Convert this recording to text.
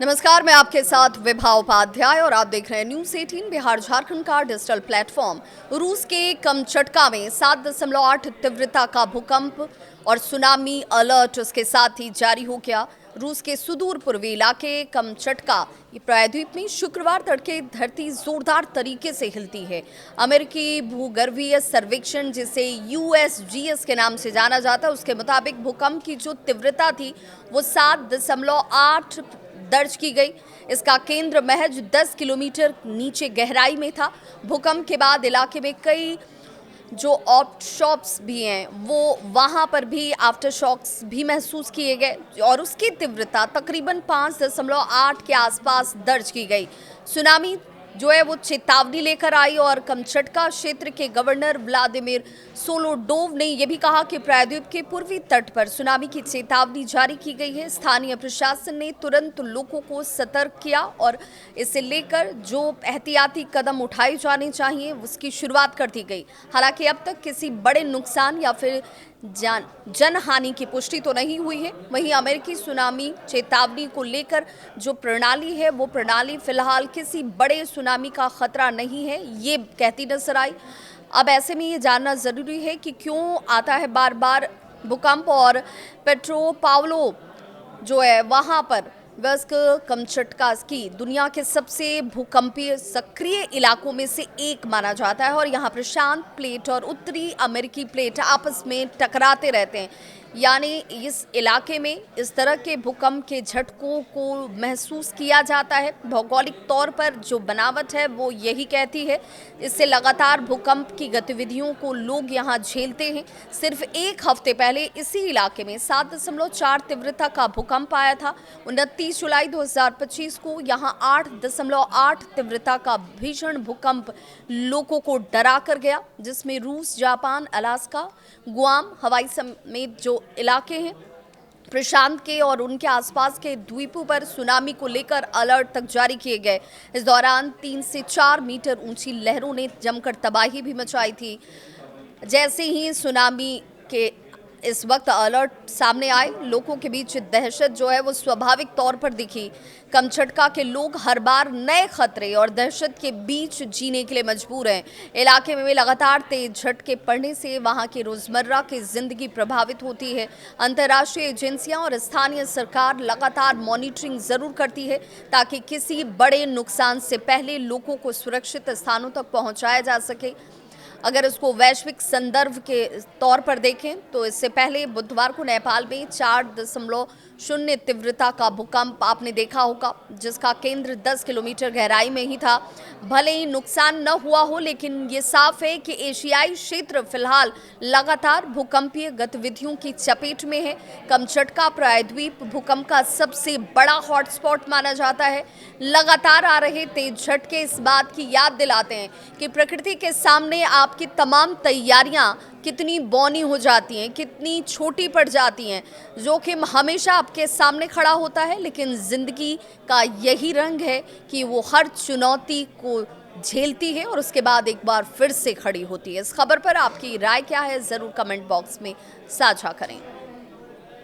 नमस्कार, मैं आपके साथ विभा उपाध्याय और आप देख रहे हैं न्यूज़ 18 बिहार झारखंड का डिजिटल प्लेटफॉर्म। रूस के कमचटका में 7.8 तीव्रता का भूकंप और सुनामी अलर्ट उसके साथ ही जारी हो गया। रूस के सुदूर पूर्वी इलाके कमचटका प्रायद्वीप में शुक्रवार तड़के धरती जोरदार तरीके से हिलती है। अमेरिकी भूगर्भीय सर्वेक्षण, जिसे यूएसजीएस के नाम से जाना जाता है, उसके मुताबिक भूकंप की जो तीव्रता थी वो 7.8 दर्ज की गई। इसका केंद्र महज 10 किलोमीटर नीचे गहराई में था। भूकंप के बाद इलाके में कई जो आफ्टरशॉक्स भी हैं वो वहां पर भी आफ्टरशॉक्स भी महसूस किए गए और उसकी तीव्रता तकरीबन 5.8 के आसपास दर्ज की गई। सुनामी जो है वो चेतावनी लेकर आई और कमचटका क्षेत्र के गवर्नर व्लादिमीर सोलोडोव ने यह भी कहा कि प्रायद्वीप के पूर्वी तट पर सुनामी की चेतावनी जारी की गई है। स्थानीय प्रशासन ने तुरंत लोगों को सतर्क किया और इसे लेकर जो एहतियाती कदम उठाए जाने चाहिए उसकी शुरुआत कर दी गई। हालांकि अब तक किसी बड़े नुकसान या फिर जनहानि की पुष्टि तो नहीं हुई है। वहीं अमेरिकी सुनामी चेतावनी को लेकर जो प्रणाली है वो प्रणाली फिलहाल किसी बड़े सुनामी का खतरा नहीं है, ये कहती नजर आई। अब ऐसे में ये जानना ज़रूरी है कि क्यों आता है बार बार भूकंप। और पेट्रोपावलो जो है वहाँ पर वयस्क कमचटका की दुनिया के सबसे भूकंपीय सक्रिय इलाकों में से एक माना जाता है और यहाँ प्रशांत प्लेट और उत्तरी अमेरिकी प्लेट आपस में टकराते रहते हैं। यानी इस इलाके में इस तरह के भूकंप के झटकों को महसूस किया जाता है। भौगोलिक तौर पर जो बनावट है वो यही कहती है। इससे लगातार भूकंप की गतिविधियों को लोग यहाँ झेलते हैं। सिर्फ एक हफ्ते पहले इसी इलाके में 7.4 तीव्रता का भूकंप आया था। 29 जुलाई 2025 को यहाँ 8.8 तीव्रता का भीषण भूकंप लोगों को डरा कर गया, जिसमें रूस, जापान, अलास्का, गुआम, हवाई समेत जो इलाके हैं प्रशांत के और उनके आसपास के द्वीपों पर सुनामी को लेकर अलर्ट तक जारी किए गए। इस दौरान 3 से 4 मीटर ऊंची लहरों ने जमकर तबाही भी मचाई थी। जैसे ही सुनामी के इस वक्त अलर्ट सामने आए, लोगों के बीच दहशत जो है वो स्वाभाविक तौर पर दिखी। कमचटका के लोग हर बार नए खतरे और दहशत के बीच जीने के लिए मजबूर हैं। इलाके में लगातार तेज झटके पड़ने से वहां की रोजमर्रा की जिंदगी प्रभावित होती है। अंतर्राष्ट्रीय एजेंसियां और स्थानीय सरकार लगातार मॉनिटरिंग जरूर करती है ताकि किसी बड़े नुकसान से पहले लोगों को सुरक्षित स्थानों तक पहुंचाया जा सके। अगर इसको वैश्विक संदर्भ के तौर पर देखें तो इससे पहले बुधवार को नेपाल में 4.0 तीव्रता का भूकंप आपने देखा होगा, जिसका केंद्र 10 किलोमीटर गहराई में ही था। भले ही नुकसान न हुआ हो, लेकिन ये साफ है कि एशियाई क्षेत्र फिलहाल लगातार भूकंपीय गतिविधियों की चपेट में है। कमचटका प्रायद्वीप भूकंप का सबसे बड़ा हॉटस्पॉट माना जाता है। लगातार आ रहे तेज झटके इस बात की याद दिलाते हैं कि प्रकृति के सामने आपकी तमाम तैयारियां कितनी बौनी हो जाती हैं, कितनी छोटी पड़ जाती हैं। जोखिम हमेशा आपके सामने खड़ा होता है, लेकिन जिंदगी का यही रंग है कि वो हर चुनौती को झेलती है और उसके बाद एक बार फिर से खड़ी होती है। इस खबर पर आपकी राय क्या है, ज़रूर कमेंट बॉक्स में साझा करें।